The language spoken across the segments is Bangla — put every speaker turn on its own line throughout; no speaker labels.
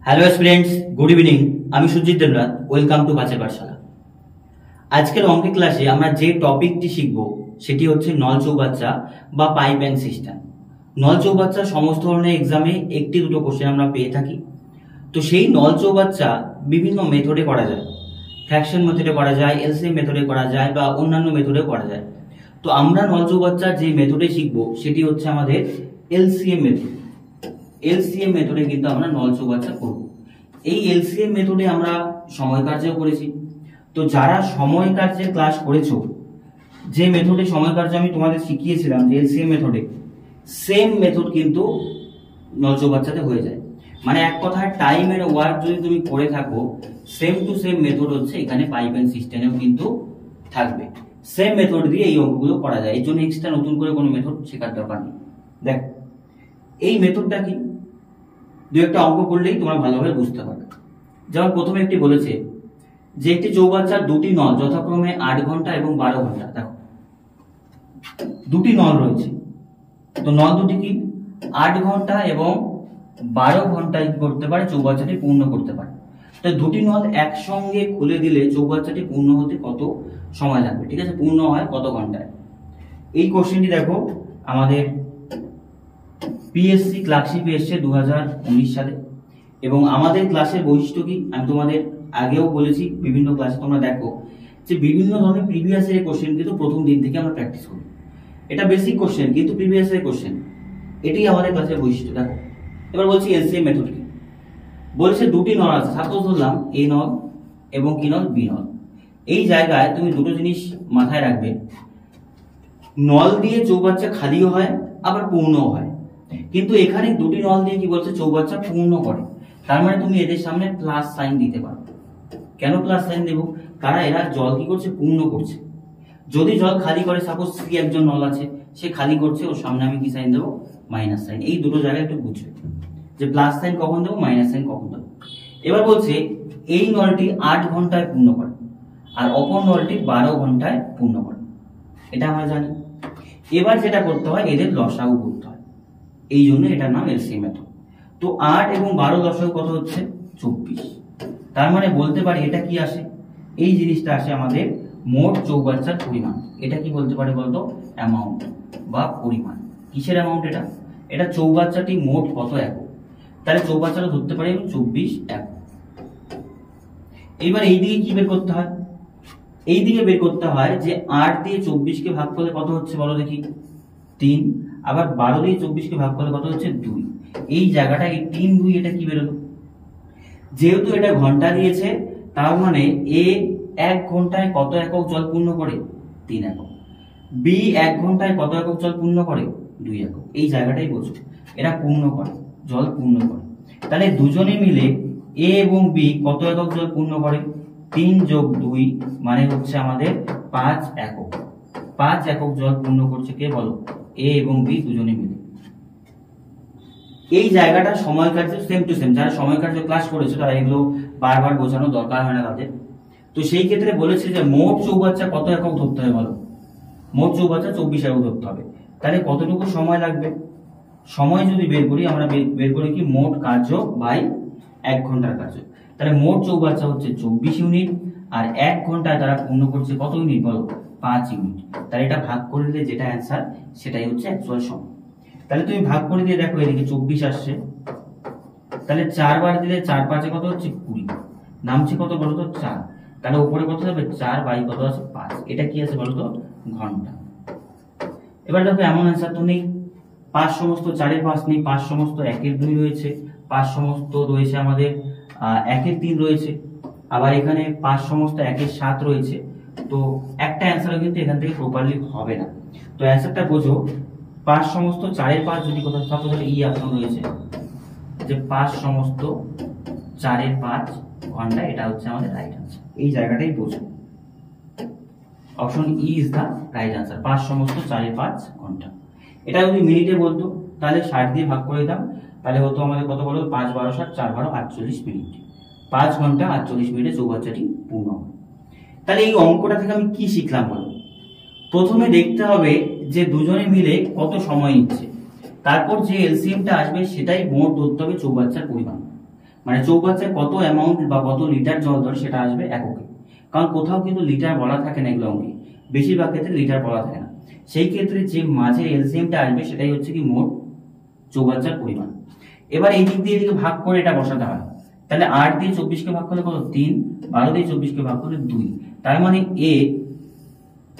Hello students, good evening. আমি সুজিত দেবনাথ। ওয়েলকাম টু বাচের পাঠশালা। আজকের অঙ্কের ক্লাসে আমরা যে টপিকটি শিখব সেটি হচ্ছে নল চৌবাচ্চা বা পাইপ অ্যান্ড সিস্টেম। নল চৌবাচ্চা সমস্ত ধরনের এক্সামে একটি দুটো কোশ্চেন আমরা পেয়ে থাকি। তো সেই নল চৌবাচ্চা বিভিন্ন মেথডে করা যায়, ফ্র্যাকশন মেথডে করা যায়, এলসিএম মেথডে করা যায় বা অন্যান্য মেথডে করা যায়। তো আমরা নল চৌবাচ্চা যে মেথডে শিখব সেটি হচ্ছে আমাদের এলসিএম মেথড। এলসিএম মেথডে কিন্তু আমরা নল চৌবাচ্চা করব। এই এলসিএম মেথডে আমরা সময় কার্যও করেছি। তো যারা সময় কার্যের ক্লাস করেছো, যে মেথডে সময় কার্য আমি তোমাদের শিখিয়েছিলাম যে এলসিএম মেথডে, সেম মেথড কিন্তু নল চৌবাচ্চাতে হয়ে যায়। মানে এক কথায় টাইম এন্ড ওয়ার্ক যদি তুমি করে থাকো, সেম টু সেম মেথড হচ্ছে এখানে পাইপ এন্ড সিস্টেমেও কিন্তু থাকবে। সেম মেথড দিয়ে এই অঙ্কগুলো করা যায়। এর জন্য এক্সট্রা নতুন করে কোনো মেথড শেখার দরকার নেই। দেখো এই মেথডটা কি, দু একটা অঙ্ক করলেই তোমরা ভালোভাবে বুঝতে পারবে। যেমন প্রথমে একটি বলেছে যে একটি চৌবাচ্চার দুটি নল যথাক্রমে 8 ঘন্টা এবং 12 ঘন্টা। দেখো দুটি নল রয়েছে, তো নল দুটি কি 8 ঘন্টা এবং 12 ঘন্টায় কি করতে পারে, চৌবাচ্চাটি পূর্ণ করতে পারে। তো দুটি নল একসঙ্গে খুলে দিলে চৌবাচ্চাটি পূর্ণ হতে কত সময় লাগবে, ঠিক আছে, পূর্ণ হয় কত ঘন্টায়। এই কোশ্চেনটি দেখো আমাদের পিএসসি ক্লার্কশিপে এসছে 2019 সালে। এবং আমাদের ক্লাসের বৈশিষ্ট্য কি আমি তোমাদের আগেও বলেছি, বিভিন্ন ক্লাসে তোমরা দেখো যে বিভিন্ন ধরনের প্রিভিয়াস এর কোশ্চেন কিন্তু প্রথম দিন থেকে আমরা প্র্যাকটিস করি। এটা বেসিক কোশ্চেন কিন্তু প্রিভিয়াস এর কোশ্চেন, এটাই আমাদের ক্লাসের বৈশিষ্ট্য। দেখো এবার বলছি এলসিএম মেথড কি। বলছে দুটি নল আছে, সাপোজ ধরলাম এ নল এবং কি নল, বি নল। এই জায়গায় তুমি দুটো জিনিস মাথায় রাখবে, নল দিয়ে চৌবাচ্চা খালিও হয় আবার পূর্ণও হয়। কিন্তু এখানে দুটি নল দিয়ে কি বলছে, চৌবাচ্চা পূর্ণ করে। তার মানে তুমি এদের সামনে প্লাস সাইন দিতে পারো। কেন প্লাস সাইন দেবো, কারণ এরা জল কি করছে, পূর্ণ করছে। যদি জল খালি করে, সাপোজ সি একজন নল আছে, সে খালি করছে, ওর সামনে আমি কি সাইন দেবো, মাইনাস সাইন। এই দুটো জায়গায় একটু বুঝবে যে প্লাস সাইন কখন দেবো, মাইনাস সাইন কখন দেবো। এবার বলছে এই নলটি 8 ঘন্টায় পূর্ণ করে আর অপর নলটি 12 ঘন্টায় পূর্ণ করে, এটা আমরা জানি। এবার যেটা করতে হয়, এদের লসাগু করতে হয়, এই জন্য এটার নাম এলসিএম মেথড। তো 8 এবং 12 লসাগু কত হচ্ছে, 24। তার মানে বলতে পারি এটা কি আসে, এই জিনিসটা আসে আমাদের মোট চৌবাচ্চার পরিমাণ। এটা কি বলতে পারে বলতো, অ্যামাউন্ট বা পরিমাণ। কিসের অ্যামাউন্ট এটা, এটা চৌবাচ্চাটি মোট কত একক। তাহলে চৌবাচ্চাটা ধরতে পারি 24 একক। এইবার এই দিকে কি বের করতে হয়, এই দিকে বের করতে হয় যে 8 দিয়ে 24 কে ভাগ করলে কত হচ্ছে বলো দেখি, 3। আবার 12 দিয়ে 24 কে ভাগ করলে কত হচ্ছে, 2। এই জায়গাটা এই 3 2 এটা কি বেরোলো, যেহেতু এটা ঘন্টা দিয়েছে, তার মানে এ 1 ঘন্টায় কত একক জল পূর্ণ করে, 3 একক। বি 1 ঘন্টায় কত একক জল পূর্ণ করে, 2 একক। এই জায়গাটাই বোঝো, এরা পূর্ণ করে, জল পূর্ণ করে। তাহলে দুজনে মিলে এ এবং বি কত একক জল পূর্ণ করে, 3 যোগ 2 মানে হচ্ছে আমাদের 5 একক। 5 একক জল পূর্ণ করছে কে বলো, এ এবং বি দুজনে মিলে। এই জায়গাটা সময় কার্য সেম টু সেম। যারা সময় কার্য ক্লাস করেছে তারা এগুলো বারবার বোঝানো দরকার হয় না তাদের। তো সেই ক্ষেত্রে বলেছে যে মোট চৌবাচ্চা কত একক ধরতে হবে বলো, মোট চৌবাচ্চা 24 একক ধরতে হবে। তাহলে কতটুকু সময় লাগবে, সময় যদি বের করি আমরা বের করি কি, মোট কার্য বাই 1 ঘন্টার কার্য। তাহলে মোট চৌবাচ্চা হচ্ছে 24 ইউনিট, আর 1 ঘন্টায় তারা পূর্ণ করছে কত ইউনিট বলো, 5 ইউনিট। তাহলে এটা ভাগ করে দিলে যেটা অ্যান্সার সেটাই হচ্ছে অ্যাকচুয়াল সময়। তাহলে তুমি ভাগ করে দিয়ে দেখো এদিকে 24 আসছে, তাহলে 4 বার দিলে 4 5 কত হচ্ছে 20, নামছে কত বলো তো 4। তাহলে উপরে কত যাবে, 4 বাই কত আছে 5। এটা কি আছে বলো তো, ঘন্টা। এবার দেখো এমন অ্যান্সার তো নেই, 5 সমস্ত 4 এর 5 নেই, 5 সমস্ত 1 এর 2 রয়েছে, 5 সমস্ত রয়েছে আমাদের 1 এর 3 রয়েছে, আবার এখানে 5 সমস্ত 1 এর 7 রয়েছে। তো একটা অ্যান্সারও কিন্তু এখান থেকে প্রপারলি হবে না। তো অ্যান্সারটা বোঝো, 5 সমস্ত 4 এর 5 যদি কোথাও থাকতো তাহলে ই অপশন রয়েছে যে 5 সমস্ত 4 এর 5 ঘন্টা, এটা হচ্ছে আমাদের রাইট আনসার। এই জায়গাটাই বোঝো, option E is the right answer, 5 সমস্ত 4 এর 5 ঘন্টা। এটা যদি মিনিটে বলতো তাহলে 60 দিয়ে ভাগ করে দিতাম, তাহলে হতো আমাদের কত বলো, 5 12 60 4 12 48 মিনিট। 5 ঘন্টা 48 মিনিটে চৌবাচ্চাটি পূর্ণ হয়। তাহলে এই অঙ্কটা থেকে আমি কি শিখলাম বলো, প্রথমে দেখতে হবে যে দুজনে মিলে কত সময় নিচ্ছে, তারপর যে এলসিএমটা আসবে সেটাই মোট ধরতে হবে চৌবাচ্চার পরিমাণ। মানে চৌবাচ্চায় কত অ্যামাউন্ট বা কত লিটার জল ধরে সেটা আসবে এককে, কারণ কোথাও কিন্তু লিটার বলা থাকে না এগুলো অঙ্কে, বেশিরভাগ ক্ষেত্রে লিটার বলা থাকে না। সেই ক্ষেত্রে যে মাঝের এলসিএমটা আসবে সেটাই হচ্ছে কি মোট চৌবাচ্চার পরিমাণ। এবার এই দিক দিয়ে এদিকে ভাগ করে এটা বসাতে হয়, তাহলে 8 দিয়ে 24 কে ভাগ করলে কত 3, 12 দিয়ে 24 কে ভাগ করলে 2, তার মানে এ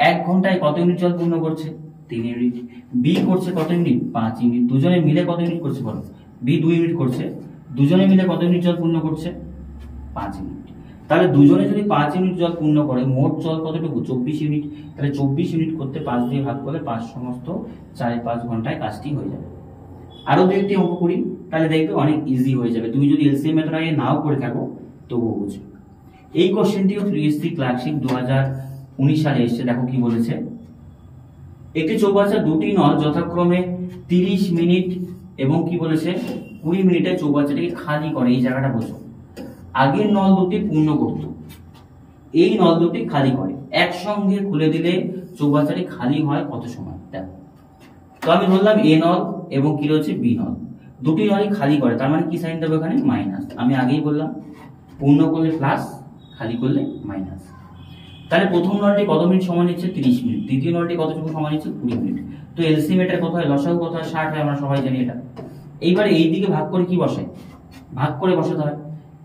1 ঘন্টায় কত ইউনিট জল পূর্ণ করছে 3 ইউনিট, বি করছে কত ইউনিট 5 ইউনিট, দুজনে মিলে কত ইউনিট করছে বলো, বি 2 ইউনিট করছে, দুজনে মিলে কত ইউনিট জল পূর্ণ করছে 5 ইউনিট। তাহলে দুজনে যদি 5 ইউনিট জল পূর্ণ করে মোট জল কতটুকু 24 ইউনিট, তাহলে 24 ইউনিট করতে 5 দিয়ে ভাগ করলে 5 সমস্ত 4-5 ঘন্টায় কাজটি হয়ে যাবে। আরো দু একটি অঙ্ক করি, তাহলে দেখবে অনেক ইজি হয়ে যাবে, তুমি যদি এলসিএম মেথড আগে নাও করে থাকো তবুও বুঝবে। এই কোশ্চেনটিও পিএসসি ক্লার্কশিপ 2019 সালে এসেছে। দেখো কি বলেছে, একটি চৌবাচ্চা দুটি নল যথাক্রমে 30 মিনিট এবং কি বলেছে 20 মিনিটে চৌবাচ্চাটিকে খালি করে। এই জায়গাটা বোঝো, আগের নল দুটি পূর্ণ করত, এই নল দুটি খালি করে, একসঙ্গে খুলে দিলে চৌবাচ্চাটি খালি হয় কত সময়। দেখো তো আমি ধরলাম এ নল এবং কি রয়েছে বি নল, দুটি নলই খালি করে, তার মানে কি সাইন দেবো এখানে মাইনাস। আমি আগেই বললাম পূর্ণ করলে প্লাস, খালি করলে মাইনাস। তাহলে প্রথম নলটি কত মিনিট সময় নিচ্ছে 30 মিনিট, দ্বিতীয় নলটি কতটুকু সময় নিচ্ছে 20 মিনিট। তো এলসিএম এটার কত হয়, লসাগু কত হয় 60 হয়, আমরা সবাই জানি এটা। এইবারে এই দিকে ভাগ করে কি বসাই, ভাগ করে বসাতে হয়,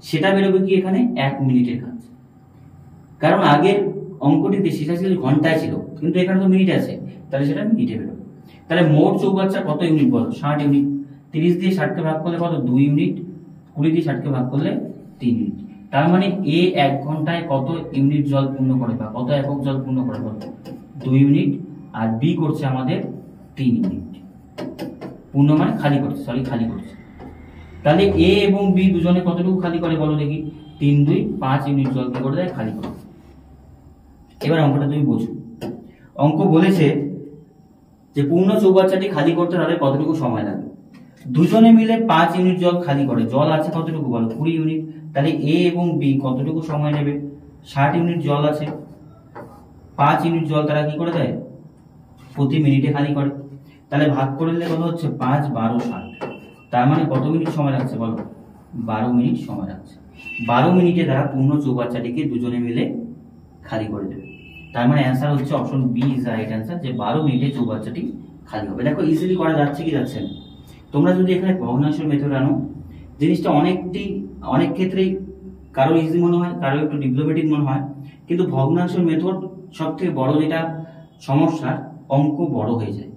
সেটা বেরোবে কি এখানে 1 মিনিটের কাজ, কারণ আগের অঙ্কটিতে সেটা ছিল ঘন্টায় ছিল, কিন্তু এখানে তো মিনিট আছে, তাহলে সেটা মিনিটে বেরোবে। তাহলে মোট চৌবাচ্চা কত ইউনিট বলো 60 ইউনিট, 30 দিয়ে 60 কে ভাগ করলে কত 2 ইউনিট, 20 দিয়ে 60 কে ভাগ করলে 3 ইউনিট। তার মানে এ 1 ঘন্টায় কত ইউনিট জল পূর্ণ করে বা কত একক জল পূর্ণ করে বলো 2 ইউনিট, আর বি করছে আমাদের 3 ইউনিট। পূর্ণ মানে খালি করছে, সরি খালি করছে। তাহলে এ এবং বি দুজনে কতটুকু খালি করে বলো দেখি, 3, 2, 5 ইউনিট জল কি করে দেয় খালি করে। এবার অঙ্কটা তুমি বোঝো, অঙ্ক বলেছে যে পূর্ণ চৌবাচ্চাটি খালি করতে তাদের কতটুকু সময় লাগে। দুজনে মিলে 5 ইউনিট জল খালি করে, জল আছে কতটুকু বলো 20 ইউনিট, তাহলে এ এবং বি কতটুকু সময় নেবে 60 ইউনিট জল আছে, 5 ইউনিট জল তারা কি করে দেয় প্রতি মিনিটে খালি করে। তাহলে ভাগ করে দিলে কত হচ্ছে 5, 12, 60, তার মানে কত মিনিট সময় লাগছে বলো 12 মিনিট সময় লাগছে। 12 মিনিটে তারা পূর্ণ চৌবাচ্চাটিকে দুজনে মিলে খালি করে দেবে। তার মানে অ্যান্সার হচ্ছে option B is the right answer, যে 12 মিনিটে চৌবাচ্চাটি খালি হবে। দেখো ইজিলি করা যাচ্ছে কি যাচ্ছে না। তোমরা যদি এখানে ভগ্নাংশের মেথড আনো, জিনিসটা অনেক ক্ষেত্রেই কারো ইজি মনে হয়, কারো একটু ডিপ্লোমেটিক মনে হয়, কিন্তু ভগ্নাংশের মেথড সব থেকে বড় যেটা সমস্যা, অঙ্ক বড় হয়ে যায়,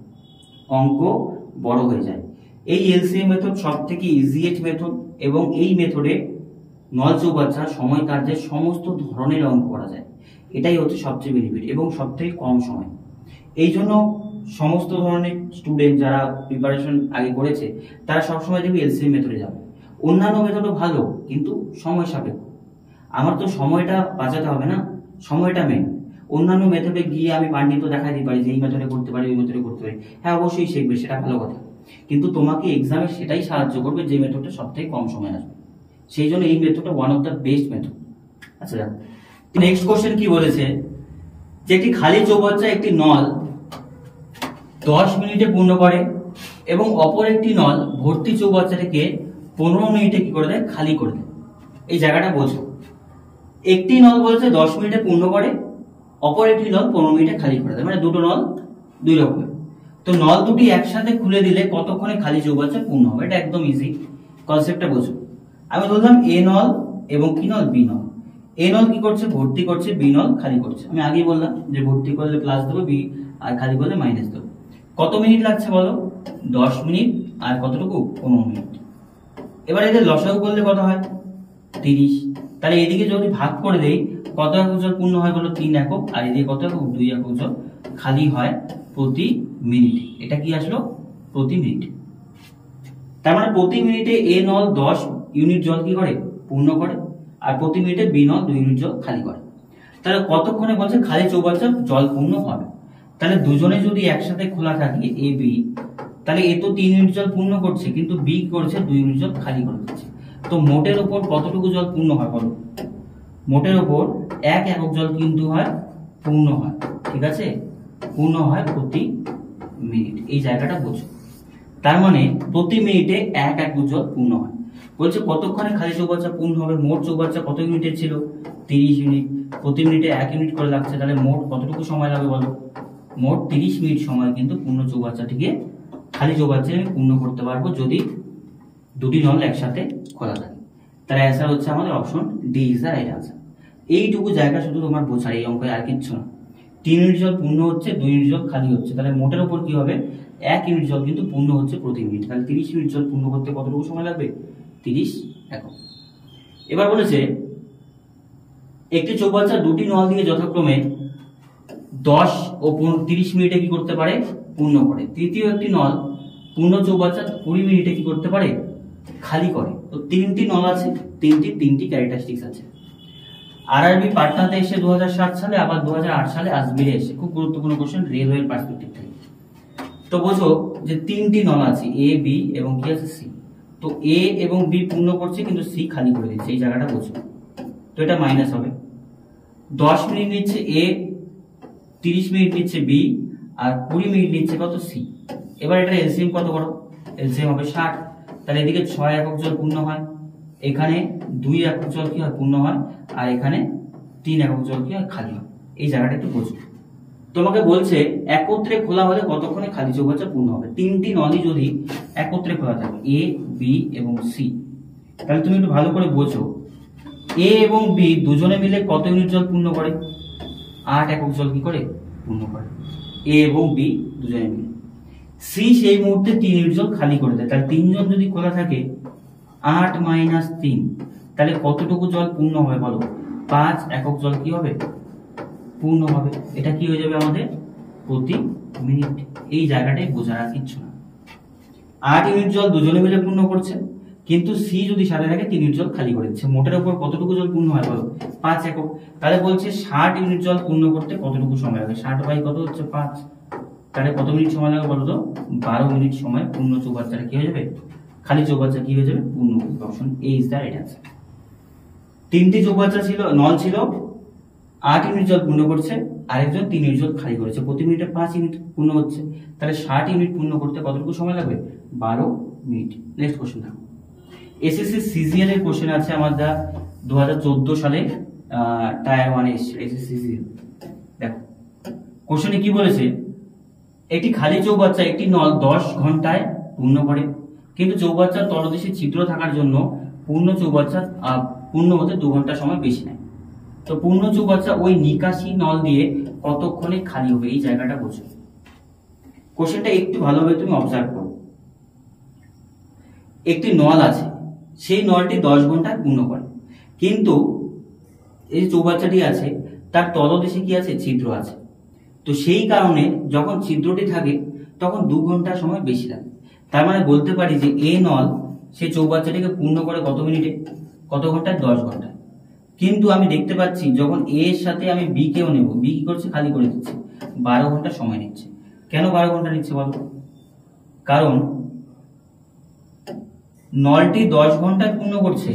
অঙ্ক বড় হয়ে যায়। এই এলসিএম মেথড সব থেকে ইজিয়েস্ট মেথড, এবং এই মেথডে নল চৌবাচ্চা সময় কার্যের সমস্ত ধরনের অঙ্ক করা যায়। এটাই হচ্ছে সবচেয়ে বেনিফিট এবং সব থেকে কম সময়। এই জন্য সমস্ত ধরনের স্টুডেন্ট যারা প্রিপারেশন আগে করেছে তারা সবসময় দেখবে এলসিএম মেথডে যাবে। অন্যান্য মেথডও ভালো, কিন্তু সময় সাপেক্ষ। আমার তো সময়টা বাঁচাতে হবে না, সময়টা মেন। অন্যান্য মেথডে গিয়ে আমি পাণ্ডিত্য দেখাই দিতে পারি যে এই মেথডে করতে পারি, ওই মেথডে করতে পারি, হ্যাঁ অবশ্যই শিখবে, সেটা ভালো কথা, কিন্তু তোমাকে এক্সামে সেটাই সাহায্য করবে যে মেথডটা সব থেকে কম সময় আসবে। সেই জন্য এই মেথডটা one of the best method. আচ্ছা দেখো নেক্সট কোশ্চেন কি বলেছে, যে একটি খালি চৌবাচ্চা একটি নল 10 মিনিটে পূর্ণ করে এবং অপর একটি নল ভর্তি চৌবাচ্চাটিকে 15 মিনিটে কি করে দেয় খালি করে দেয়। এই জায়গাটা বোঝো, একটি নল বলছে 10 মিনিটে পূর্ণ করে, অপর একটি নল 15 মিনিটে খালি করে দেয়, মানে দুটো নল দুই রকমের। তো নল দুটি একসাথে খুলে দিলে কতক্ষণে খালি চৌবাচ্চা পূর্ণ হবে, এটা একদম ইজি, কনসেপ্টটা বোঝো। আমি বললাম এ নল এবং কি নল বি নল। এ নল কি করছে ভর্তি করছে, বি নল খালি করছে। আমি আগেই বললাম যে ভর্তি করলে প্লাস দেবো, বি আর খালি করলে মাইনাস দেবো। কত মিনিট লাগছে বলো 10 মিনিট, আর কতটুকু 15 মিনিট। এবার এদের লসাগু করলে কত হয় 30। তাহলে এদিকে যদি ভাগ করে দেই কত একক জল পূর্ণ হয় বলো 3 একক, আর এদিকে কত একক 2 একক জল খালি হয় প্রতি মিনিটে। এটা কি আসলো প্রতি মিনিটে। তার মানে প্রতি মিনিটে এ নল 10 ইউনিট জল কি করে পূর্ণ করে, আর প্রতি মিনিটে বি নল 2 ইউনিট জল খালি করে। তাহলে কতক্ষণে বলছে খালি চৌবাচ্চা জল পূর্ণ হবে। তাহলে দুজনে যদি একসাথে খোলা থাকে এ বি, তাহলে এ তো 3 ইউনিট জল পূর্ণ করছে, কিন্তু বি করছে 2 ইউনিট জল খালি করে দিচ্ছে। তো মোটের উপর কতটুকু জল পূর্ণ হয় বলো, মোটের উপর 1 একক জল কিন্তু হয় পূর্ণ হয়, ঠিক আছে, পূর্ণ হয় প্রতি মিনিট। এই জায়গাটা বোঝো, তার মানে প্রতি মিনিটে 1 একক জল পূর্ণ হয়। বলছে কতক্ষণে খালি চৌবাচ্চা পূর্ণ হবে। মোট চৌবাচ্চা কত ইউনিটের ছিল? 30 ইউনিট। প্রতি মিনিটে 1 ইউনিট করে লাগছে, তাহলে মোট কতটুকু সময় লাগবে বলো? মোট 30 মিনিট সময় কিন্তু পূর্ণ চৌবাচ্চাটিকে, খালি চৌবাচ্চাকে আমি পূর্ণ করতে পারবো যদি দুটি নল একসাথে খোলা থাকে। তার অ্যান্সার হচ্ছে আমাদের option D is the right answer. এইটুকু জায়গা শুধু তোমার বোঝার, এই অঙ্কে আর কিচ্ছু না। 3 ইউনিট জল পূর্ণ হচ্ছে, 2 ইউনিট জল খালি হচ্ছে, তাহলে মোটের উপর কি হবে? 1 ইউনিট জল কিন্তু পূর্ণ হচ্ছে প্রতি মিনিট, তাহলে 30 ইউনিট জল পূর্ণ করতে কতটুকু সময় লাগবে? 30 একক। এবার বলেছে একটি চৌবাচ্চা দুটি নল দিয়ে যথাক্রমে 10 ও 30 মিনিটে কি করতে পারে? পূর্ণ করে। তৃতীয় একটি নল পূর্ণ চৌবাচ্চা 20 মিনিটে কি করতে পারে? খালি করে। তো তিনটি নল আছে, তিনটি ক্যারেক্টারিস্টিক্স আছে। আরআরবি পাটনাতে এসে 2007 সালে, আবার 2008 সালে আজমিরে এসে। খুব গুরুত্বপূর্ণ কোশ্চেন রেলওয়ের পার্সপেক্টিভ থেকে। তো বোঝো যে তিনটি নল আছে, এ বি এবং কি আছে? সি। তো এ এবং বি পূর্ণ করছে কিন্তু সি খালি করে দিচ্ছে, এই জায়গাটা বোঝো। তো এটা মাইনাস হবে। 10 মিনিট নিচ্ছে এ, 30 মিনিট নিচ্ছে বি, আর 20 মিনিট নিচ্ছে কত? সি। এবার এটা এলসিএম কত করো? এলসিএম হবে 60। তাহলে এদিকে 6 একক জল পূর্ণ হয়, এখানে 2 একক জল কি হয়? পূর্ণ হয়, আর এখানে 3 একক জল কি হয়? খালি হয়। এই জায়গাটা একটু বোঝো। তোমাকে বলছে একত্রে খোলা হলে কতক্ষণে খালি চৌবাচ্চা পূর্ণ হবে। তিনটি নলই যদি একত্রে খোলা থাকে, এ বি এবং সি, তাহলে তুমি একটু ভালো করে বোঝো। এ এবং বি দুজনে মিলে কত ইউনিট জল পূর্ণ করে? 8 একক জল কি করে? পূর্ণ করে। এ এবং বি দুজনে মিলে। সি সেই মুহূর্তে 3 ইউনিট জল খালি করে দেয়, তাহলে তিনজন যদি খোলা থাকে 8 - 3, তাহলে কতটুকু জল পূর্ণ হবে বলো? 5 একক জল কি হবে? পূর্ণ হবে। এটা কি হয়ে যাবে আমাদের? প্রতি মিনিট। এই জায়গাটাই বোঝার আর কিচ্ছু না। 8 ইউনিট জল দুজনে মিলে পূর্ণ করছে, কিন্তু সি যদি সাথে থাকে 3 ইউনিট জল খালি করে দিচ্ছে। মোটের উপর কতটুকু জল পূর্ণ হয় বলো? 5 একক। তাহলে বলছে 60 ইউনিট জল পূর্ণ করতে কতটুকু সময় লাগে? 60 বাই কত হচ্ছে? 5। তাহলে কত মিনিট সময় লাগে বলো তো? 12 মিনিট সময় পূর্ণ চৌবাচ্চাটা কি হয়ে যাবে? খালি চৌবাচ্চা কি হয়ে যাবে? পূর্ণ। Option A is the right answer. তিনটি চৌবাচ্চা ছিল, নল ছিল, 8 ইউনিট জল পূর্ণ করছে, আরেকজন 3 ইউনিট জল খালি করেছে। প্রতি মিনিটে 5 ইউনিট পূর্ণ হচ্ছে, তাহলে 60 ইউনিট পূর্ণ করতে কতটুকু সময় লাগবে? 12 মিনিট। নেক্সট কোশ্চেন দেখো। এসএসসি সিজিএল এর কোশ্চেন আছে আমাদের 2014 সালে টায়ার 1 এ এসেছে এসএসসি সিজিএল। দেখো কোশ্চেনে কি বলেছে? একটি খালি চৌবাচ্চা একটি নল 10 ঘন্টায় পূর্ণ করে, কিন্তু চৌবাচ্চার তলদেশে ছিদ্র থাকার জন্য পূর্ণ চৌবাচ্চা পূর্ণ হতে 2 ঘন্টা সময় বেশি নেয়। তো পূর্ণ চৌবাচ্চা ওই নিকাশি নল দিয়ে কতক্ষণে খালি হবে? এই জায়গাটা বোঝো। কোশ্চেনটা একটু ভালোভাবে তুমি অবজার্ভ করো। একটি নল আছে, সেই নলটি 10 ঘন্টায় পূর্ণ করে, কিন্তু এই চৌবাচ্চাটি আছে তার তলদেশে কি আছে? ছিদ্র আছে। তো সেই কারণে যখন ছিদ্রটি থাকে তখন 2 ঘন্টা সময় বেশি লাগে। তার মানে বলতে পারি যে এ নল সেই চৌবাচ্চাটিকে পূর্ণ করে কত মিনিটে? কত ঘন্টায়? 10 ঘন্টায়। কিন্তু আমি দেখতে পাচ্ছি যখন এ এর সাথে আমি বি কেও নেব, বি কি করছে? খালি করে দিচ্ছে। 12 ঘন্টা সময় নিচ্ছে। কেন 12 ঘন্টা নিচ্ছে বলো? কারণ নলটি 10 ঘন্টায় পূর্ণ করছে,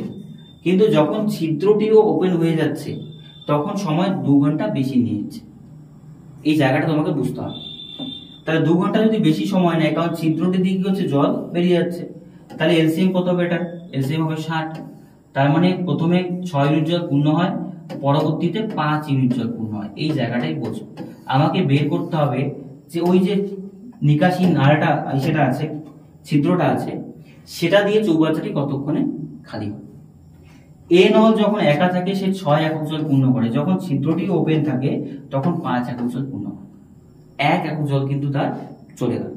কিন্তু যখন ছিদ্রটিও ওপেন হয়ে যাচ্ছে তখন সময় 2 ঘন্টা বেশি নিচ্ছে। এই জায়গাটা তোমাকে বুঝতে হবে। তাহলে 2 ঘন্টা যদি বেশি সময় নেয়, কারণ ছিদ্রটি দিয়ে কি হচ্ছে? জল বেরিয়ে যাচ্ছে, তাহলে এলসিএম কত হবে? এটা এলসিএম হবে 60। তার মানে প্রথমে 6 ইউনিট জল পূর্ণ হয়, পরবর্তীতে 5 ইউনিট জল পূর্ণ হয়। এই জায়গাটাই বোঝো। আমাকে বের করতে হবে যে ওই যে নিকাশি নালটা সেটা আছে, ছিদ্রটা আছে, সেটা দিয়ে চৌবাচ্চাটি কতক্ষণে খালি হয়। এ নল যখন একা থাকে সে 6 একক জল পূর্ণ করে, যখন ছিদ্রটি ওপেন থাকে তখন 5 একক জল পূর্ণ হয়। 1 একক জল কিন্তু তার চলে গেল।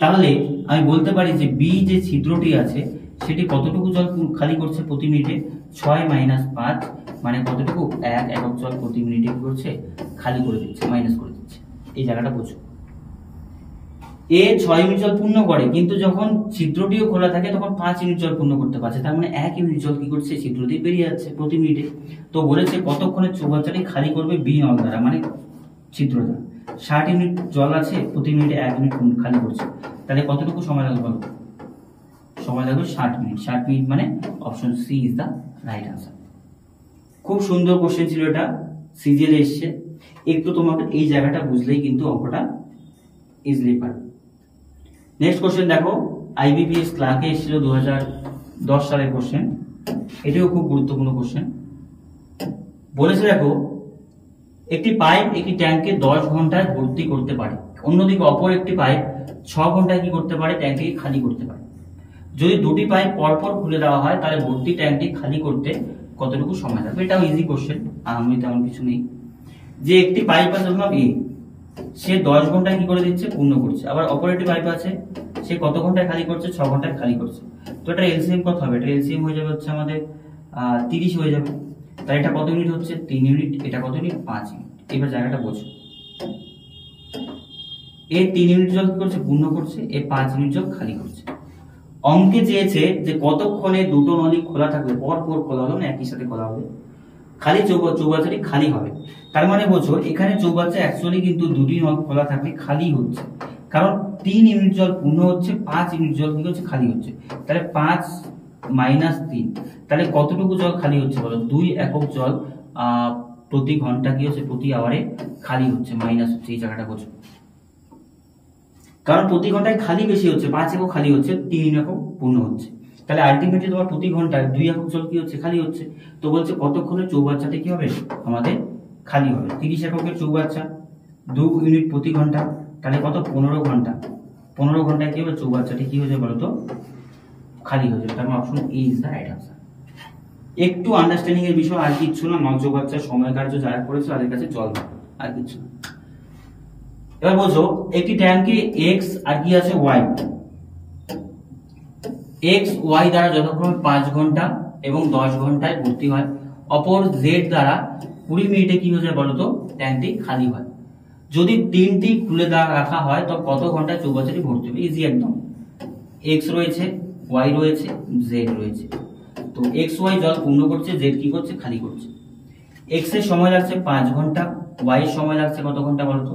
তাহলে আমি বলতে পারি যে বি যে ছিদ্রটি আছে সেটি কতটুকু জল খালি করছে প্রতি মিনিটে? 6 - 5 মানে কতটুকু? 1 একক জল প্রতি মিনিটে কি করছে? খালি করে দিচ্ছে, মাইনাস করে দিচ্ছে। এই জায়গাটা বোঝো। এ 6 ইউনিট জল পূর্ণ করে, কিন্তু যখন ছিদ্রটিও খোলা থাকে তখন 5 ইউনিট জল পূর্ণ করতে পারছে। তার মানে 1 ইউনিট জল কি করছে? ছিদ্র দিয়ে বেরিয়ে যাচ্ছে প্রতি মিনিটে। তো বলেছে কতক্ষণে চৌবাচ্চাটি খালি করবে বি নল দ্বারা, মানে ছিদ্র দ্বারা। 60 ইউনিট জল আছে, প্রতি মিনিটে 1 ইউনিট খালি করছে, তাহলে কতটুকু সময় লাগবে বলো? সময় লাগবে 60 মিনিট। 60 মিনিট মানে option C is the right answer. খুব সুন্দর কোশ্চেন ছিল এটা, সিজিএল এসছে। একটু তোমাকে এই জায়গাটা বুঝলেই কিন্তু অঙ্কটা ইজিলি পারবে। নেক্সট কোশ্চেন দেখো, আইবিপিএস ক্লার্কে এসেছিল সালের কোশ্চেন, এটিও খুব গুরুত্বপূর্ণ কোশ্চেন। বলেছে দেখো, একটি পাইপ একটি ট্যাঙ্কে 10 ঘন্টায় ভর্তি করতে পারে, অন্যদিকে অপর একটি পাইপ 6 ঘন্টায় কি করতে পারে, ট্যাঙ্কটি খালি করতে পারে। যদি দুটি পাইপ পরপর খুলে দেওয়া হয় তাহলে ভর্তি ট্যাঙ্কটি খালি করতে কতটুকু সময় লাগবে? এটাও ইজি কোশ্চেন, আমি তেমন কিছু নেই। যে একটি পাইপ আছে ধরলাম এ, সে 10 ঘন্টায় কি করে দিচ্ছে, পূর্ণ করছে। আবার অপর একটি পাইপ আছে, সে কত ঘন্টায় খালি করছে, 6 ঘন্টায় খালি করছে। তো এটা এলসিএম কত হবে? এটা এলসিএম হয়ে যাবে হচ্ছে আমাদের 30 হয়ে যাবে। তাহলে এটা কত ইউনিট হচ্ছে, 3 ইউনিট। এটা কত ইউনিট, 5 ইউনিট। এবার জায়গাটা বোঝো, এ 3 ইউনিট জল কি করছে, পূর্ণ করছে, এ 5 ইউনিট জল খালি করছে। অঙ্কে চেয়েছে যে কতক্ষণে দুটো নলি খোলা থাকলে, পরপর খোলা হলো না, একই সাথে খোলা হবে, খালি চৌবাচ্চাটি খালি হবে। তার মানে বোঝো এখানে চৌবাচ্চা অ্যাকচুয়ালি কিন্তু দুটি নল খোলা থাকলে খালি হচ্ছে, কারণ 3 ইউনিট জল পূর্ণ হচ্ছে, 5 ইউনিট জল কি হচ্ছে, খালি হচ্ছে। তাহলে 5 - 3, তাহলে কতটুকু জল খালি হচ্ছে বলো? 2 একক জল প্রতি ঘন্টা কি হচ্ছে, প্রতি আওয়ারে খালি হচ্ছে, মাইনাস হচ্ছে। এই জায়গাটা বোঝো, কারণ প্রতি ঘন্টায় খালি বেশি হচ্ছে, 5 একক খালি হচ্ছে, 3 একক পূর্ণ হচ্ছে। তাহলে আলটিমেটলি তোমার প্রতি ঘন্টায় 2 একক জল কি হচ্ছে, খালি হচ্ছে। তো বলছে কতক্ষণে চৌবাচ্চাটি কি হবে, আমাদের খালি হবে। 30 এককের চৌবাচ্চা, 2 ইউনিট প্রতি ঘন্টা, তাহলে কত, 15 ঘন্টা। 15 ঘন্টায় কি হবে, চৌবাচ্চাটি কি হয়ে যাবে বলতো, খালি হয়ে যাবে। তার মানে option A is the right answer. একটু আন্ডারস্ট্যান্ডিং এর বিষয়, আর কিচ্ছু না। নল চৌবাচ্চার সময় কার্য যারা করেছে তাদের কাছে জল, আর কিছু না। এবার বোঝো, একটি ট্যাঙ্কে এক্স আর কি আছে, ওয়াই। এক্স ওয়াই দ্বারা যথাক্রমে 5 ঘন্টা এবং 10 ঘন্টায় ভর্তি হয়, অপর জেড দ্বারা 20 মিনিটে কি হয়ে যায় বলতো, ট্যাঙ্কটি খালি হয়। যদি তিনটি খুলে রাখা হয় তো কত ঘন্টায় চৌবাচ্চাটি ভর্তি হবে? ইজি একদম। এক্স রয়েছে, ওয়াই রয়েছে, জেড রয়েছে। তো এক্স ওয়াই জল পূর্ণ করছে, জেড কি করছে, খালি করছে। এক্স এর সময় লাগছে 5 ঘন্টা, ওয়াই এর সময় লাগছে কত ঘন্টা বলতো,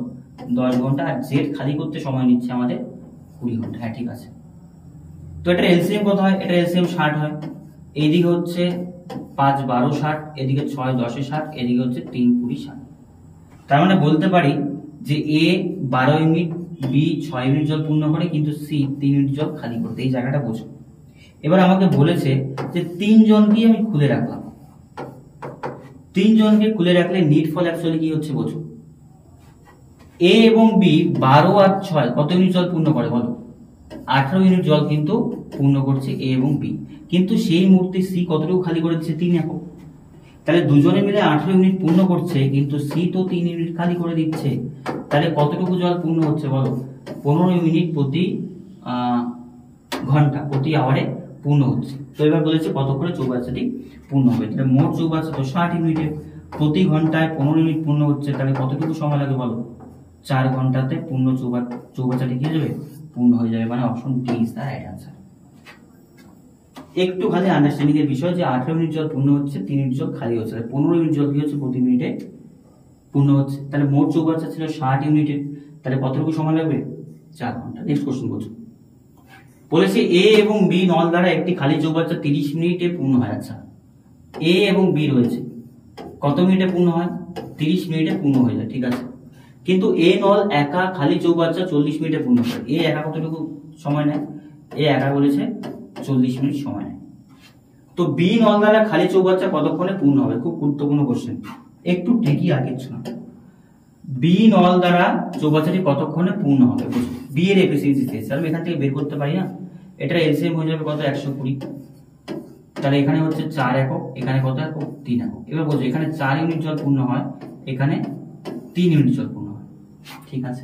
10 ঘন্টা, আর জেড খালি করতে সময় নিচ্ছে আমাদের 20 ঘন্টা। হ্যাঁ ঠিক আছে। তো এটা এলসিএম কত হয়? এটা এলসিএম 60 হয়। এইদিকে হচ্ছে 5 12 60, এদিকে 6 10 60, এদিকে হচ্ছে 3 20 60। তার মানে বলতে পারি যে এ 12 ইউনিট, বি 6 ইউনিট জল পূর্ণ করে, কিন্তু সি 3 ইউনিট জল খালি করতে। এই জায়গাটা বোঝো। এবার আমাকে বলেছে যে 3 জনকে আমি খুলে রাখলাম, 3 জনকে খুলে রাখলে নিট ফল অ্যাকচুয়ালি কি হচ্ছে বোঝো। এ এবং বি 12 আর 6 কত ইউনিট জল পূর্ণ করে বলো? 18 ইউনিট জল কিন্তু পূর্ণ করছে এ এবং বি, কিন্তু সেই মুহূর্তে সি কতটুকু খালি করে দিচ্ছে, 3 একক। তাহলে দুজনে মিলে 18 ইউনিট পূর্ণ করছে, কিন্তু সি তো 3 ইউনিট খালি করে দিচ্ছে। তাহলে কতটুকু জল পূর্ণ হচ্ছে বলো? 15 ইউনিট প্রতি ঘন্টা, প্রতি আওয়ারে পূর্ণ হচ্ছে। তো এবার বলেছে কত করে চৌবাচ্চাটি পূর্ণ হবে। তাহলে মোট চৌবাচ্চা তো 60 ইউনিটে, প্রতি ঘন্টায় 15 ইউনিট পূর্ণ হচ্ছে, তাহলে কতটুকু সময় লাগে বলো? 4 ঘন্টাতে পূর্ণ চৌবাচ্চাটি কি হয়ে যাবে, পূর্ণ হয়ে যাবে। মানে option D is the right answer. একটু খালি আন্ডারস্ট্যান্ডিং এর বিষয়, যে 18 মিনিট জল পূর্ণ হচ্ছে, 3 মিনিট জল খালি হচ্ছে, 15 মিনিট জল কি হচ্ছে, প্রতি মিনিটে পূর্ণ হচ্ছে। তাহলে মোট চৌবাচ্চা ছিল 60 ইউনিটে, তাহলে কতটুকু সময় লাগবে? 4 ঘন্টা। নেক্সট কোশ্চেন বলছো, বলেছে এ এবং বি নল দ্বারা একটি খালি চৌবাচ্চা 30 মিনিটে পূর্ণ হয়। আচ্ছা, এ এবং বি রয়েছে, কত মিনিটে পূর্ণ হয়? 30 মিনিটে পূর্ণ হয়ে যায়, ঠিক আছে। কিন্তু এ নল একা খালি চৌবাচ্চা 40 মিনিটে পূর্ণ করে। এ একা কতটুকু সময় নেয়? এ একা বলেছে 40 মিনিট সময় নেয়। তো বি নল দ্বারা খালি চৌবাচ্চা কতক্ষণে পূর্ণ হবে? খুব গুরুত্বপূর্ণ কোশ্চেন, একটু ঠিকই আর কিছু না। বি নল দ্বারা চৌবাচ্চাটি কতক্ষণে পূর্ণ হবে? বি এর এফিসিয়েন্সি চেয়েছে, আমি এখান থেকে বের করতে পারি না। এটা এলসিএম হয়ে যাবে কত? 120। তাহলে এখানে হচ্ছে 4 একক, এখানে কত একক? 3 একক। এবার বলছো এখানে 4 ইউনিট জল পূর্ণ হয়, এখানে 3 ইউনিট জল পূর্ণ হয়, ঠিক আছে।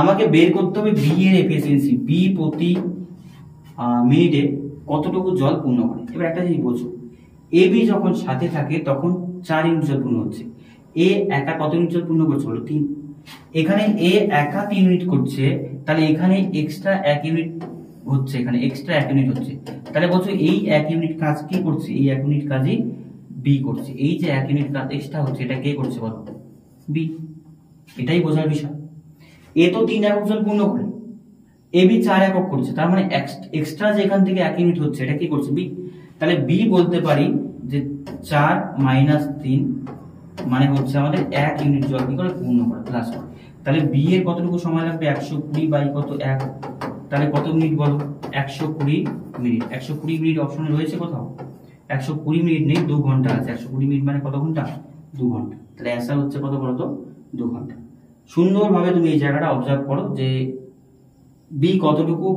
আমাকে বের করতে হবে বি এর এফিসিয়েন্সি, বি প্রতি মিনিটে কতটুকু জল পূর্ণ করে। এবার একটা জিনিস বলছো, এ বি যখন সাথে থাকে তখন 4 ইউনিট জল পূর্ণ হচ্ছে, এ একা কত ইউনিট জল পূর্ণ করছে বলো? 3। এখানে এ একা 3 ইউনিট করছে, তাহলে এখানে এক্সট্রা 1 ইউনিট হচ্ছে, এখানে এক্সট্রা 1 ইউনিট হচ্ছে। তাহলে বলছো এই 1 ইউনিট কাজ কি করছে? এই 1 ইউনিট কাজই বি করছে। এই যে 1 ইউনিট কাজ এক্সট্রা হচ্ছে, এটা কে করছে বলো? বি। এটাই বোঝার বিষয়। এ তো 3 একক জল পূর্ণ করে, এ বি 4 একক করছে, তার মানে এক্সট্রা যে এখান থেকে 1 ইউনিট হচ্ছে, এটা কি করছে? বি। তাহলে বি বলতে পারি যে 4 - 3 মানে হচ্ছে আমাদের 1 ইউনিট জল কি করে পূর্ণ করে, প্লাস করে। তাহলে বি এর কতটুকু সময় লাগবে? 120 বাই কত 1, তাহলে কত মিনিট বলো? 120 মিনিট। 120 মিনিট অপশনে রয়েছে কোথাও? 120 মিনিট নেই, 2 ঘন্টা আছে। 120 মিনিট মানে কত ঘন্টা? 2 ঘন্টা। তাহলে অ্যান্সার হচ্ছে কত বলো তো? 2 ঘন্টা। সুন্দরভাবে তুমি এই জায়গাটা অবজার্ভ করো যে বি কতটুকু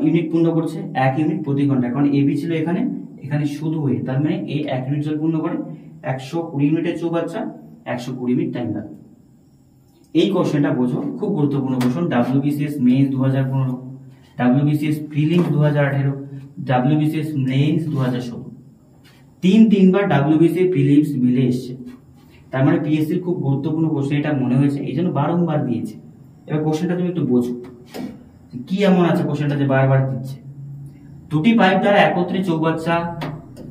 ইউনিট পূর্ণ করছে? 1 ইউনিট প্রতি ঘন্টা। কারণ এবি ছিল এখানে, এখানে শুধু এ, তার মানে এ 1 ইউনিট জল পূর্ণ করে। 120 মিনিটের চৌবাচ্চা, 120 মিনিট টাইম লাগবে। এই কোশ্চেনটা বোঝো, খুব গুরুত্বপূর্ণ question. WBCS mains 2015, WBCS prelims 2018, WBCS mains 2016, তিনবার WBCS প্রিলিমস মিলে এসছে। তার মানে পিএসসির খুব গুরুত্বপূর্ণ কোশ্চেন এটা মনে হয়েছে, এই জন্য বারংবার দিয়েছে। এবার কোশ্চেনটা তুমি একটু বোঝো কি এমন আছে কোশ্চেনটা যে বারবার দিচ্ছে। দুটি পাইপ দ্বারা একত্রে চৌবাচ্চা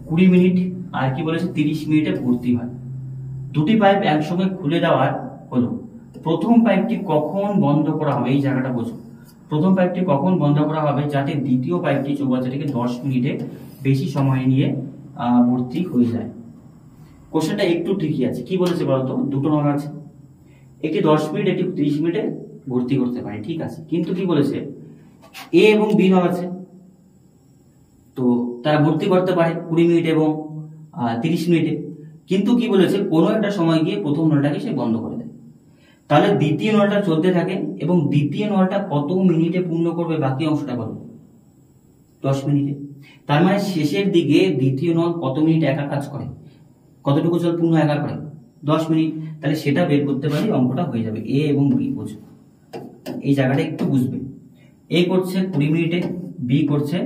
20 মিনিট আর কি বলেছে 30 মিনিটে ভর্তি হয়। দুটি পাইপ একসঙ্গে খুলে দেওয়ার হলো, প্রথম পাইপটি কখন বন্ধ করা হবে? এই জায়গাটা বোঝো। প্রথম পাইপটি কখন বন্ধ করা হবে যাতে দ্বিতীয় পাইপটি চৌবাচ্চাটিকে 10 মিনিটে বেশি সময় নিয়ে ভর্তি হয়ে যায়। কোশ্চেনটা একটু ট্রিকি আছে। কি বলেছে বলতো? দুটো নল আছে, একটি 10 মিনিট, একটি 30 মিনিটে ভর্তি করতে পারে, ঠিক আছে। কিন্তু কি বলেছে? এ এবং বি নল আছে, তো তারা ভর্তি করতে পারে 20 মিনিট এবং 30 মিনিটে। কিন্তু কি বলেছে? কোনো একটা সময় গিয়ে প্রথম নলটাকে সে বন্ধ করে দেয়। তাহলে দ্বিতীয় নলটা চলতে থাকে এবং দ্বিতীয় নলটা কত মিনিটে পূর্ণ করবে? বাকি অংশটা বলো। 10 মিনিটে। তার মানে শেষের দিকে দ্বিতীয় নল কত মিনিট একা কাজ করে? কতটুকু জল পূর্ণ একা করে? 10 মিনিট। তাহলে সেটা বের করতে পারি, অঙ্কটা হয়ে যাবে। এ এবং বি বোঝো, এই জায়গাটা একটু বুঝবে। এ করছে 20 মিনিটে, বি করছে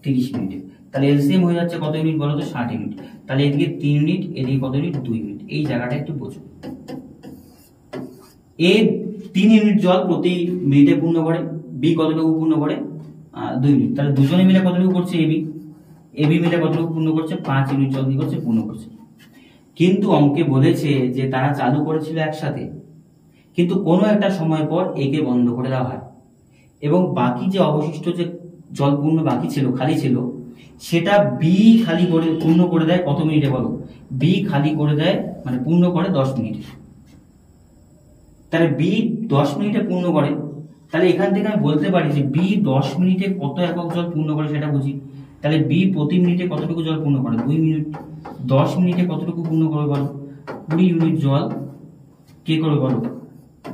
30 মিনিটে। তাহলে এলসিএম হয়ে যাচ্ছে কত মিনিট বলো তো? 60 মিনিট। তাহলে এদিকে 3 মিনিট, এদিকে কত মিনিট? 2 মিনিট। এই জায়গাটা একটু বোঝো। এ 3 ইউনিট জল প্রতি মিনিটে পূর্ণ করে, বি কতটুকু পূর্ণ করে? 2 মিনিট। তাহলে দুজনে মিলে কতটুকু করছে? এবি মিলে কতটুকু পূর্ণ করছে? 5 ইউনিট জল কি করছে? পূর্ণ করছে। কিন্তু অঙ্কে বলেছে যে তারা চালু করেছিল একসাথে, কিন্তু কোনো একটা সময় পর একে বন্ধ করে দেওয়া হয় এবং বাকি যে অবশিষ্ট যে জল পূর্ণ বাকি ছিল, খালি ছিল, সেটা বি খালি করে পূর্ণ করে দেয় কত মিনিটে বলো? বি খালি করে দেয় মানে পূর্ণ করে 10 মিনিটে। তাহলে বি 10 মিনিটে পূর্ণ করে। তাহলে এখান থেকে আমি বলতে পারি যে বি 10 মিনিটে কত একক জল পূর্ণ করে সেটা বুঝি। তাহলে বি প্রতি মিনিটে কতটুকু জল পূর্ণ করে? 2 মিনিট। 10 মিনিটে কতটুকু পূর্ণ করবে বলো? 20 ইউনিট জল কে করবে বলো?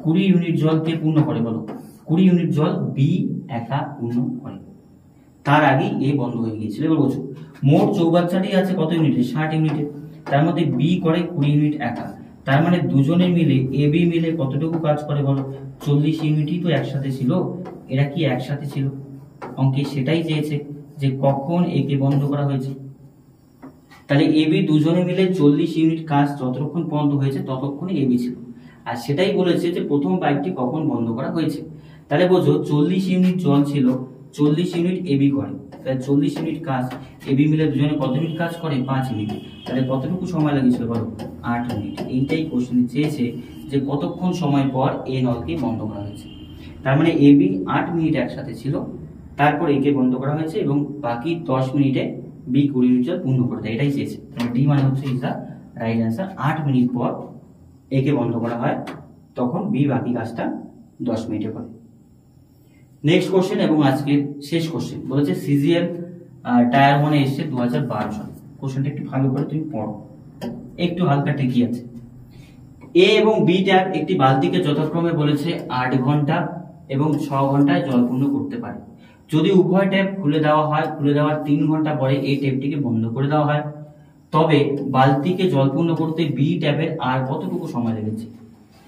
20 ইউনিট জল কে পূর্ণ করে বলো? 20 ইউনিট জল বি একা পূর্ণ করে। তার আগেই এ বন্ধ হয়ে গিয়েছিল। এবার বলছো মোট চৌবাচ্চাটি আছে কত ইউনিটে? 60 ইউনিটে। তার মধ্যে বি করে 20 ইউনিট একা। তার মানে দুজনে মিলে এ বি মিলে কতটুকু কাজ করে বলো? 40 ইউনিটই তো একসাথে ছিল। এরা কি একসাথে ছিল? অঙ্কে সেটাই চেয়েছে যে কখন একে বন্ধ করা হয়েছে। তাহলে এবি দুজনে মিলে 40 ইউনিট কাজ যতক্ষণ পর্যন্ত হয়েছে ততক্ষণই এবি ছিল। আর সেটাই বলেছে যে প্রথম পাইপটি কখন বন্ধ করা হয়েছে। তাহলে বোঝো 40 ইউনিট জল ছিল, 40 ইউনিট এবি করে। তাহলে 40 ইউনিট কাজ, এবি মিলে দুজনে কত ইউনিট কাজ করে? 5 ইউনিট। তাহলে কতটুকু সময় লাগিয়েছিল বলো? 8 মিনিট। এইটাই কোশ্চেন চেয়েছে যে কতক্ষণ সময় পর এ নলকে বন্ধ করা হয়েছে। তার মানে এবি 8 মিনিট একসাথে ছিল, তারপর একে বন্ধ করা হয়েছে এবং বাকি 10 মিনিটে বি 20 ইউনিট জল পূর্ণ করে দেয়। এটাই চেয়েছে। তাহলে ডি মানে হচ্ছে is the right answer. 8 minute পর একে বন্ধ করা হয়, তখন বি বাকি কাজটা 10 মিনিটে করে। নেক্সট কোশ্চেন এবং আজকের শেষ কোশ্চেন বলেছে সিজিএল টায়ার 1 এসছে 2012 সালে। কোশ্চেনটা একটু ভালো করে তুমি পড়ো, একটু হালকা ট্রিকি আছে। এ এবং বি ট্যাপ একটি বালতিকে যথাক্রমে বলেছে 8 ঘন্টা এবং 6 ঘন্টায় জল পূর্ণ করতে পারে। যদি উভয় ট্যাপ খুলে দেওয়া হয়, খুলে দেওয়ার 3 ঘন্টা পরে এই ট্যাপটিকে বন্ধ করে দেওয়া হয়, তবে বালতিকে জল পূর্ণ করতে বি ট্যাপের আর কতটুকু সময় লেগেছে?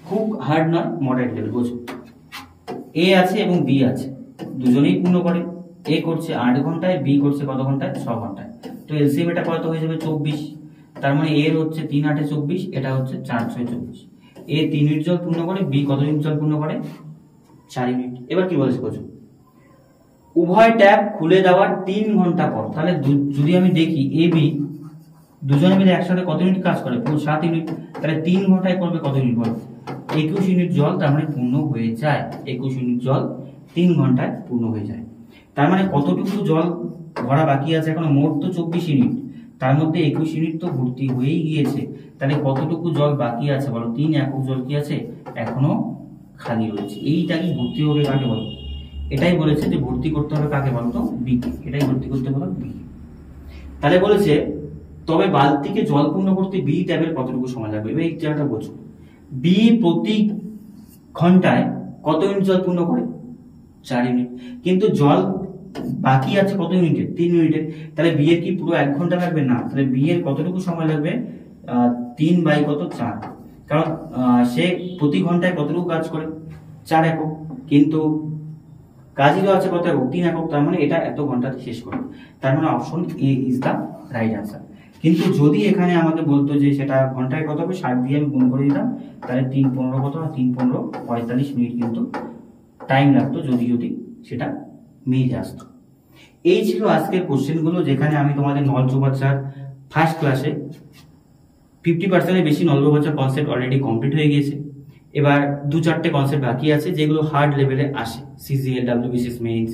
খুব হার্ড নয়, মডারেট লেভেল। বোঝো এ আছে এবং বি আছে, দুজনেই পূর্ণ করে। এ করছে 8 ঘন্টায়, বি করছে কত ঘন্টায়? 6 ঘন্টায়। তো এলসিএম এটা কত হয়ে যাবে? 24। তার মানে এর হচ্ছে 3 8 24, এটা হচ্ছে 4 6 24। এ 3 ইউনিট জল পূর্ণ করে, বি কত ইউনিট জল পূর্ণ করে? 4 ইউনিট। এবার কি বলেছে বোঝো, উভয় ট্যাপ খুলে দেওয়ার 3 ঘন্টা পর। তাহলে যদি আমি দেখি এ বি দুজনে মিলে একসাথে কত ইউনিট কাজ করে? 7 ইউনিট। তাহলে 3 ঘন্টায় করবে কত ইউনিট বলো? 21 ইউনিট জল তার মানে পূর্ণ হয়ে যায়। 21 ইউনিট জল 3 ঘন্টায় পূর্ণ হয়ে যায়। তার মানে কতটুকু জল ভরা বাকি আছে এখনো? মোট তো 24 ইউনিট, তার মধ্যে 21 ইউনিট তো ভর্তি হয়েই গিয়েছে। তাহলে কতটুকু জল বাকি আছে বলো? 3 একক জল কি আছে এখনো খালি রয়েছে। এইটা কি ভর্তি হবে কাকে বলো? এটাই বলেছে যে ভর্তি করতে হবে কাকে বলতো, বি কে, এটাই ভর্তি করতে হবে বি। তাহলে বলেছে তবে বালতিকে জল পূর্ণ করতে বি ট্যাবের কতটুকু সময় লাগবে, এবার এই জায়গাটা বোঝো। বি প্রতি ঘন্টায় কত ইউনিট জল পূর্ণ করে, 4 ইউনিট, কিন্তু জল বাকি আছে কত ইউনিটের, 3 ইউনিটের। তাহলে বি এর কি পুরো 1 ঘন্টা লাগবে না, তাহলে বি এর কতটুকু সময় লাগবে, 3 বাই কত 4, কারণ সে প্রতি ঘন্টায় কতটুকু কাজ করে, 4 একক, কিন্তু কাজই আছে কত একক, 3 একক, তার মানে এটা এত ঘন্টাতে শেষ করবে। তার মানে option A is the right answer. কিন্তু যদি এখানে আমাকে বলতো যে সেটা ঘন্টায় কত হবে, 60 দিয়ে আমি গুণ করে দিতাম, তাহলে 3 15 কত, 3 15 45 মিনিট কিন্তু টাইম লাগতো, যদি সেটা মিলে আসতো। এই ছিল আজকের কোশ্চেনগুলো, যেখানে আমি তোমাদের নল চৌবাচ্চার ফার্স্ট ক্লাসে 50%-এর বেশি নল চৌবাচ্চার কনসেপ্ট অলরেডি কমপ্লিট হয়ে গিয়েছে। এবার 2-4টে কনসেপ্ট বাকি আছে যেগুলো হার্ড লেভেলে আসে, সিজিএল, ডাব্লিউবিসিএস মেইনস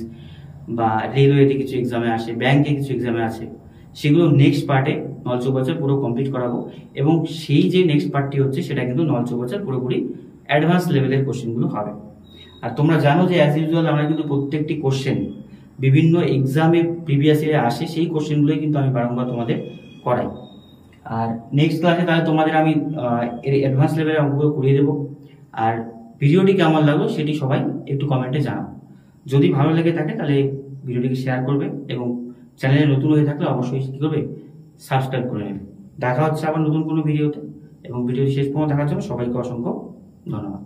বা রেলওয়েতে কিছু এক্সামে আসে, ব্যাংকে কিছু এক্সামে আসে, সেগুলো নেক্সট পার্টে নল চৌবাচ্চা পুরো কমপ্লিট করাবো। এবং সেই যে নেক্সট পার্টটি হচ্ছে সেটা কিন্তু নল চৌবাচ্চার পুরোপুরি অ্যাডভান্স লেভেলের কোশ্চেনগুলো হবে। আর তোমরা জানো যে অ্যাজ ইউজুয়াল আমরা কিন্তু প্রত্যেকটি কোশ্চেন বিভিন্ন এক্সামে প্রিভিয়াস ইয়ারে আসে, সেই কোশ্চেনগুলোই কিন্তু আমি বারংবার তোমাদের করাই। আর নেক্সট ক্লাসে তাহলে তোমাদের আমি এর অ্যাডভান্স লেভেলের অঙ্কগুলো করিয়ে দেবো। আর ভিডিওটি কেমন লাগলো সেটি সবাই একটু কমেন্টে জানাও। যদি ভালো লেগে থাকে তাহলে ভিডিওটিকে শেয়ার করবে, এবং চ্যানেলে নতুন হয়ে থাকলে অবশ্যই কি করবে, সাবস্ক্রাইব করে নেবে। দেখা হচ্ছে আবার নতুন কোনো ভিডিওতে, এবং ভিডিওটি শেষ পর্যন্ত দেখার জন্য সবাইকে অসংখ্য ধন্যবাদ।